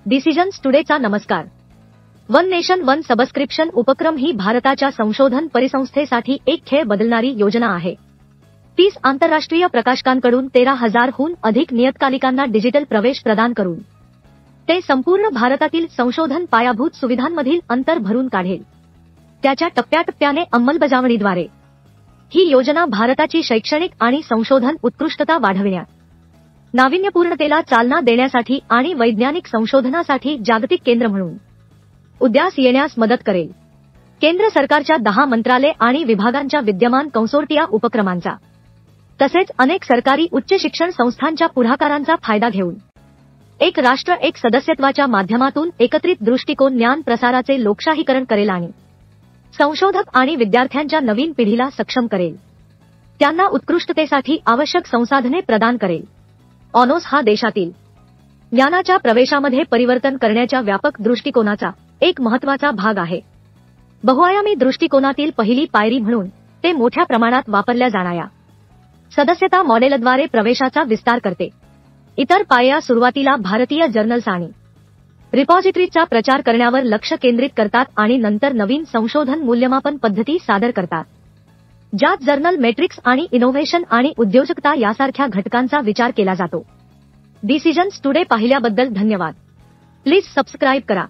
Decisions टुडेचा नमस्कार. One nation one subscription उपक्रम ही भारताच्या संशोधन परिसंस्थेसाठी एक खेळ बदलणारी योजना आहे. 30 आंतरराष्ट्रीय प्रकाशकांकडून 13,000 हून अधिक नियतकालिकांना डिजिटल प्रवेश प्रदान करून ते संपूर्ण भारतातील संशोधन पायाभूत सुविधांमधील अंतर भरून काढेल. त्याच्या टप्प्याटप्प्याने अंमलबजावणीद्वारे ही योजना भारताची शैक्षणिक आणि संशोधन उत्कृष्टता वाढविण्यात, नाविन्यपूर्णतेला चालना देण्यासाठी आणि वैज्ञानिक संशोधनासाठी जागतिक केंद्र म्हणून उदयास येण्यास मदत करेल. केंद्र सरकारच्या 10 मंत्रालय आणि विभागांच्या विद्यमान कन्सोर्टिया उपक्रमांचा तसेच अनेक सरकारी उच्च शिक्षण संस्थांच्या पुढाकारांचा फायदा घेऊन एक राष्ट्र एक सदस्यत्वाच्या माध्यमातून एकत्रित दृष्टिकोन ज्ञान प्रसाराचे लोकशाहीकरण करेल आणि संशोधक आणि विद्यार्थ्यांच्या नवीन पिढीला सक्षम करेल. त्यांना उत्कृष्टतेसाठी आवश्यक संसाधने प्रदान करेल. ऑनोस हा देशातील ज्ञानाच्या प्रवेशामध्ये परिवर्तन करण्याच्या व्यापक दृष्टिकोनाचा एक महत्त्वाचा भाग आहे. बहुआयामी दृष्टिकोनातील पहिली पायरी म्हणून ते मोठ्या प्रमाणात वापरल्या जाणाऱ्या सदस्यता मॉडेलद्वारे प्रवेशाचा विस्तार करते. इतर पायऱ्या सुरुवातीला भारतीय जर्नल्स आणि रिपॉझिटरीजचा प्रचार करण्यावर लक्ष केंद्रित करतात आणि नंतर नवीन संशोधन मूल्यमापन पद्धती सादर करतात, ज्यात जर्नल मेट्रिक्स आणि इनोव्हेशन आणि उद्योजकता यासारख्या घटकांचा विचार केला जातो. डिसिजन्स टुडे पाहिल्याबद्दल धन्यवाद. प्लीज सबस्क्राईब करा.